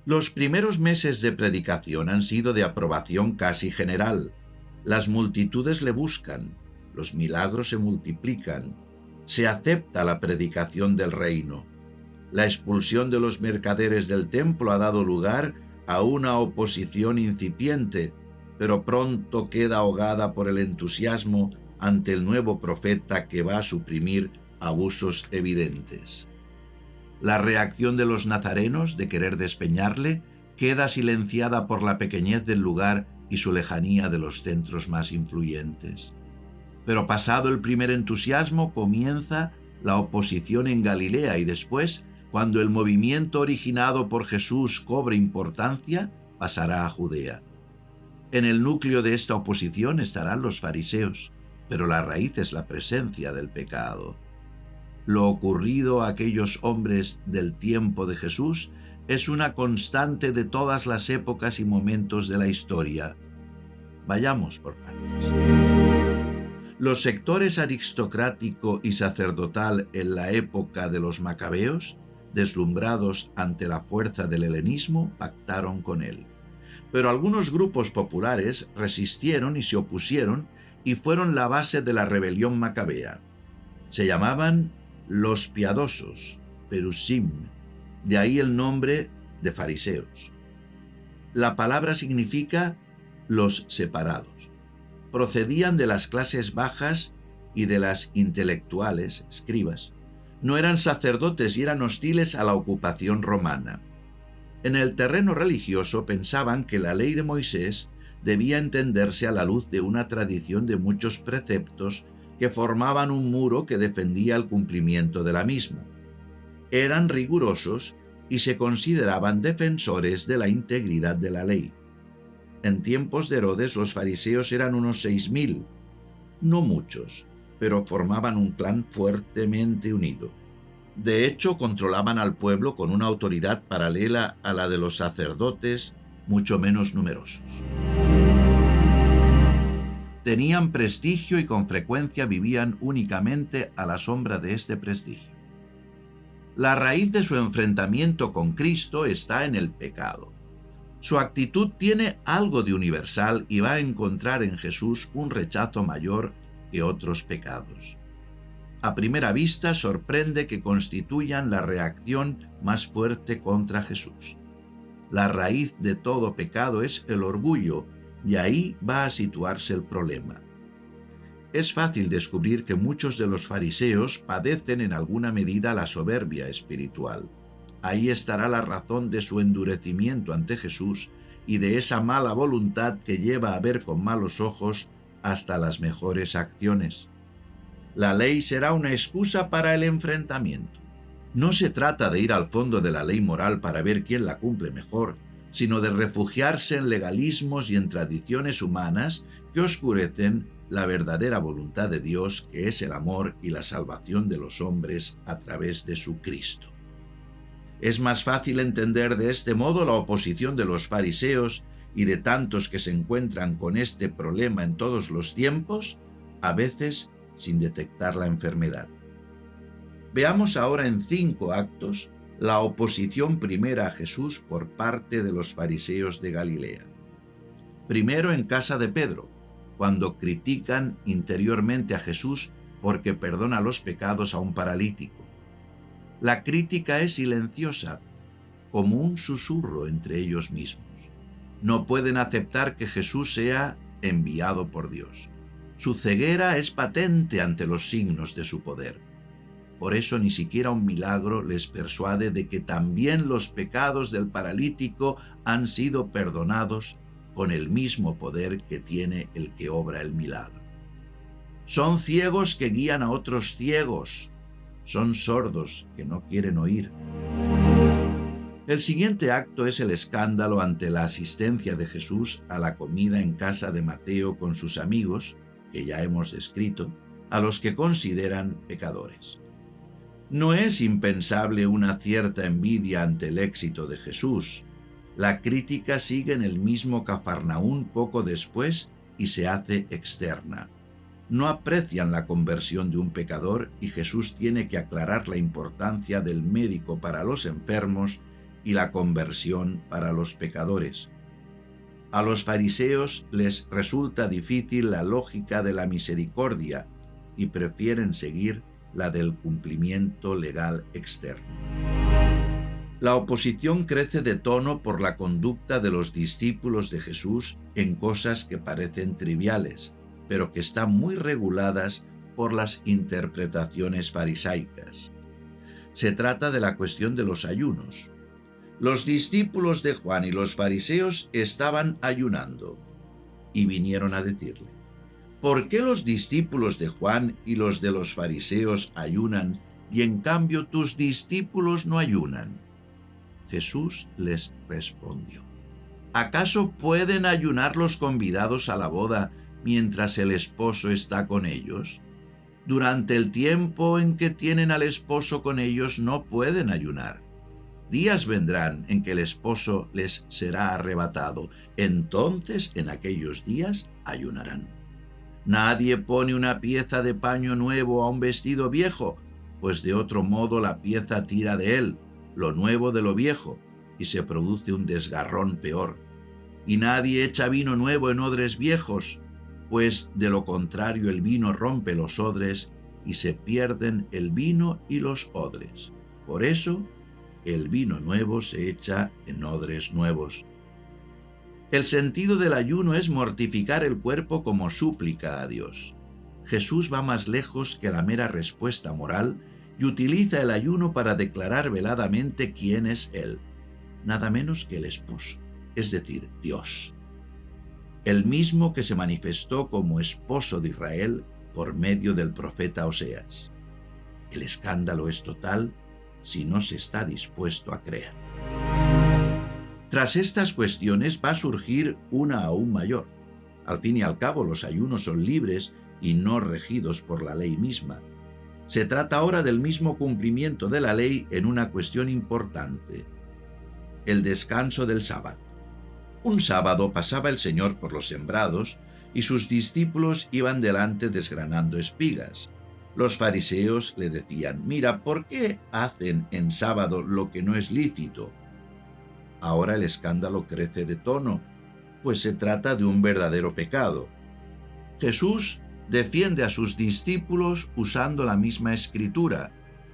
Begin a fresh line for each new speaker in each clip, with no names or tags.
Los primeros meses de predicación han sido de aprobación casi general. Las multitudes le buscan, los milagros se multiplican, se acepta la predicación del reino. La expulsión de los mercaderes del templo ha dado lugar a una oposición incipiente, pero pronto queda ahogada por el entusiasmo ante el nuevo profeta que va a suprimir abusos evidentes. La reacción de los nazarenos de querer despeñarle queda silenciada por la pequeñez del lugar y su lejanía de los centros más influyentes. Pero pasado el primer entusiasmo comienza la oposición en Galilea y después, cuando el movimiento originado por Jesús cobre importancia, pasará a Judea. En el núcleo de esta oposición estarán los fariseos, pero la raíz es la presencia del pecado. Lo ocurrido a aquellos hombres del tiempo de Jesús es una constante de todas las épocas y momentos de la historia. Vayamos por partes. Los sectores aristocrático y sacerdotal en la época de los macabeos, deslumbrados ante la fuerza del helenismo, pactaron con él. Pero algunos grupos populares resistieron y se opusieron y fueron la base de la rebelión macabea. Se llamaban los piadosos, perusim, de ahí el nombre de fariseos. La palabra significa los separados. Procedían de las clases bajas y de las intelectuales, escribas. No eran sacerdotes y eran hostiles a la ocupación romana. En el terreno religioso pensaban que la ley de Moisés debía entenderse a la luz de una tradición de muchos preceptos que formaban un muro que defendía el cumplimiento de la misma. Eran rigurosos y se consideraban defensores de la integridad de la ley. En tiempos de Herodes los fariseos eran unos 6.000, no muchos, pero formaban un clan fuertemente unido. De hecho, controlaban al pueblo con una autoridad paralela a la de los sacerdotes, mucho menos numerosos. Tenían prestigio y con frecuencia vivían únicamente a la sombra de este prestigio. La raíz de su enfrentamiento con Cristo está en el pecado. Su actitud tiene algo de universal y va a encontrar en Jesús un rechazo mayor que otros pecados. A primera vista sorprende que constituyan la reacción más fuerte contra Jesús. La raíz de todo pecado es el orgullo, y ahí va a situarse el problema. Es fácil descubrir que muchos de los fariseos padecen en alguna medida la soberbia espiritual. Ahí estará la razón de su endurecimiento ante Jesús y de esa mala voluntad que lleva a ver con malos ojos hasta las mejores acciones. La ley será una excusa para el enfrentamiento. No se trata de ir al fondo de la ley moral para ver quién la cumple mejor, sino de refugiarse en legalismos y en tradiciones humanas que oscurecen la verdadera voluntad de Dios, que es el amor y la salvación de los hombres a través de su Cristo. Es más fácil entender de este modo la oposición de los fariseos y de tantos que se encuentran con este problema en todos los tiempos, a veces sin detectar la enfermedad. Veamos ahora en 5 actos la oposición primera a Jesús por parte de los fariseos de Galilea. Primero en casa de Pedro, cuando critican interiormente a Jesús porque perdona los pecados a un paralítico. La crítica es silenciosa, como un susurro entre ellos mismos. No pueden aceptar que Jesús sea enviado por Dios. Su ceguera es patente ante los signos de su poder. Por eso ni siquiera un milagro les persuade de que también los pecados del paralítico han sido perdonados con el mismo poder que tiene el que obra el milagro. Son ciegos que guían a otros ciegos. Son sordos que no quieren oír. El siguiente acto es el escándalo ante la asistencia de Jesús a la comida en casa de Mateo con sus amigos, que ya hemos descrito, a los que consideran pecadores. No es impensable una cierta envidia ante el éxito de Jesús. La crítica sigue en el mismo Cafarnaún poco después y se hace externa. No aprecian la conversión de un pecador y Jesús tiene que aclarar la importancia del médico para los enfermos y la conversión para los pecadores. A los fariseos les resulta difícil la lógica de la misericordia y prefieren seguir la del cumplimiento legal externo. La oposición crece de tono por la conducta de los discípulos de Jesús en cosas que parecen triviales, pero que están muy reguladas por las interpretaciones farisaicas. Se trata de la cuestión de los ayunos. Los discípulos de Juan y los fariseos estaban ayunando y vinieron a decirle: ¿por qué los discípulos de Juan y los de los fariseos ayunan y en cambio tus discípulos no ayunan? Jesús les respondió: ¿acaso pueden ayunar los convidados a la boda mientras el esposo está con ellos? Durante el tiempo en que tienen al esposo con ellos no pueden ayunar. Días vendrán en que el esposo les será arrebatado. Entonces, en aquellos días, ayunarán. Nadie pone una pieza de paño nuevo a un vestido viejo, pues de otro modo la pieza tira de él, lo nuevo de lo viejo, y se produce un desgarrón peor. Y nadie echa vino nuevo en odres viejos, pues de lo contrario el vino rompe los odres y se pierden el vino y los odres. Por eso, el vino nuevo se echa en odres nuevos. El sentido del ayuno es mortificar el cuerpo como súplica a Dios. Jesús va más lejos que la mera respuesta moral y utiliza el ayuno para declarar veladamente quién es Él, nada menos que el esposo, es decir, Dios. El mismo que se manifestó como esposo de Israel por medio del profeta Oseas. El escándalo es total si no se está dispuesto a creer. Tras estas cuestiones va a surgir una aún mayor. Al fin y al cabo, los ayunos son libres y no regidos por la ley misma. Se trata ahora del mismo cumplimiento de la ley en una cuestión importante: el descanso del sábado. Un sábado pasaba el Señor por los sembrados y sus discípulos iban delante desgranando espigas. Los fariseos le decían: mira, ¿por qué hacen en sábado lo que no es lícito? Ahora el escándalo crece de tono, pues se trata de un verdadero pecado. Jesús defiende a sus discípulos usando la misma escritura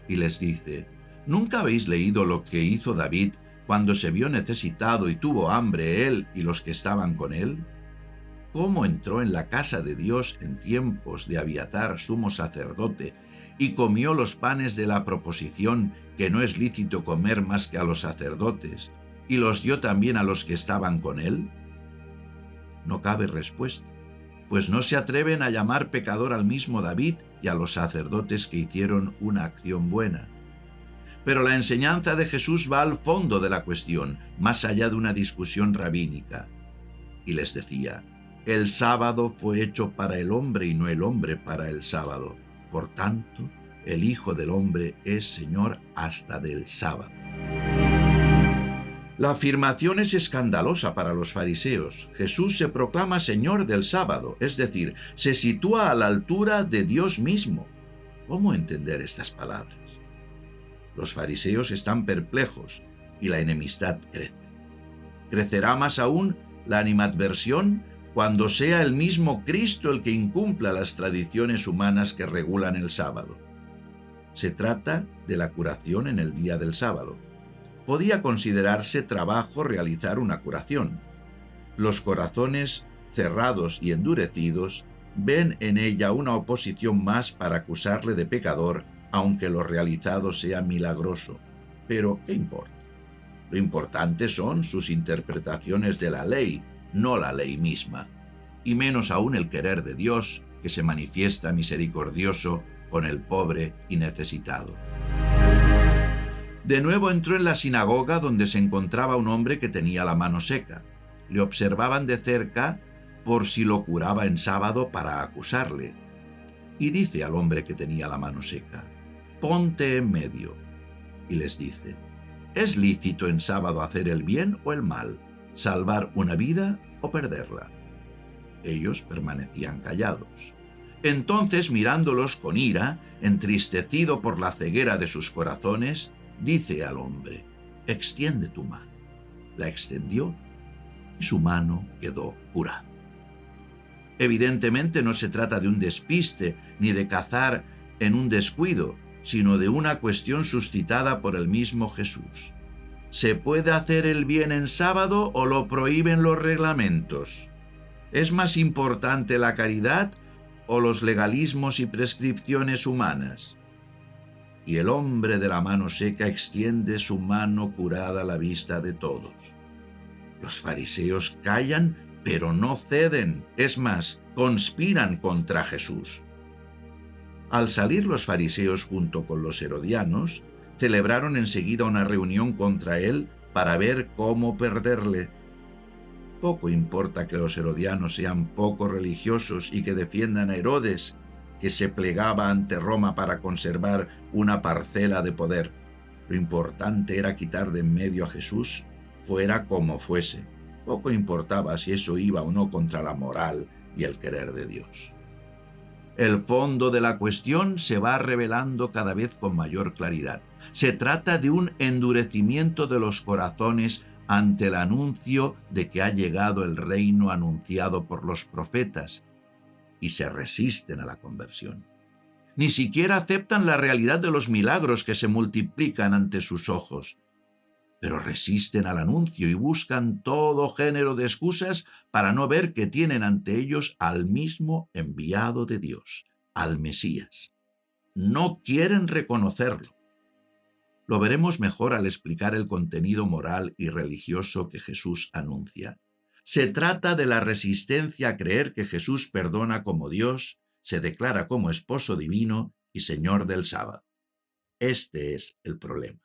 y les dice: ¿nunca habéis leído lo que hizo David cuando se vio necesitado y tuvo hambre él y los que estaban con él? ¿Cómo entró en la casa de Dios en tiempos de Abiatar, sumo sacerdote, y comió los panes de la proposición, que no es lícito comer más que a los sacerdotes, y los dio también a los que estaban con él? No cabe respuesta, pues no se atreven a llamar pecador al mismo David y a los sacerdotes que hicieron una acción buena. Pero la enseñanza de Jesús va al fondo de la cuestión, más allá de una discusión rabínica. Y les decía: el sábado fue hecho para el hombre y no el hombre para el sábado. Por tanto, el Hijo del Hombre es Señor hasta del sábado. La afirmación es escandalosa para los fariseos. Jesús se proclama Señor del sábado, es decir, se sitúa a la altura de Dios mismo. ¿Cómo entender estas palabras? Los fariseos están perplejos y la enemistad crece. Crecerá más aún la animadversión cuando sea el mismo Cristo el que incumpla las tradiciones humanas que regulan el sábado. Se trata de la curación en el día del sábado. Podía considerarse trabajo realizar una curación. Los corazones cerrados y endurecidos ven en ella una oposición más para acusarle de pecador, aunque lo realizado sea milagroso. Pero, ¿qué importa? Lo importante son sus interpretaciones de la ley, no la ley misma, y menos aún el querer de Dios, que se manifiesta misericordioso con el pobre y necesitado. De nuevo entró en la sinagoga, donde se encontraba un hombre que tenía la mano seca. Le observaban de cerca por si lo curaba en sábado para acusarle. Y dice al hombre que tenía la mano seca: ponte en medio. Y les dice: ¿es lícito en sábado hacer el bien o el mal, salvar una vida o perderla? Ellos permanecían callados. Entonces, mirándolos con ira, entristecido por la ceguera de sus corazones, dice al hombre: extiende tu mano. La extendió y su mano quedó curada. Evidentemente no se trata de un despiste ni de cazar en un descuido, sino de una cuestión suscitada por el mismo Jesús. ¿Se puede hacer el bien en sábado o lo prohíben los reglamentos? ¿Es más importante la caridad o los legalismos y prescripciones humanas? Y el hombre de la mano seca extiende su mano curada a la vista de todos. Los fariseos callan, pero no ceden. Es más, conspiran contra Jesús. Al salir los fariseos junto con los herodianos, celebraron enseguida una reunión contra él para ver cómo perderle. Poco importa que los herodianos sean poco religiosos y que defiendan a Herodes, que se plegaba ante Roma para conservar una parcela de poder. Lo importante era quitar de en medio a Jesús, fuera como fuese. Poco importaba si eso iba o no contra la moral y el querer de Dios. El fondo de la cuestión se va revelando cada vez con mayor claridad. Se trata de un endurecimiento de los corazones ante el anuncio de que ha llegado el reino anunciado por los profetas, y se resisten a la conversión. Ni siquiera aceptan la realidad de los milagros que se multiplican ante sus ojos, pero resisten al anuncio y buscan todo género de excusas para no ver que tienen ante ellos al mismo enviado de Dios, al Mesías. No quieren reconocerlo. Lo veremos mejor al explicar el contenido moral y religioso que Jesús anuncia. Se trata de la resistencia a creer que Jesús perdona como Dios, se declara como esposo divino y Señor del sábado. Este es el problema.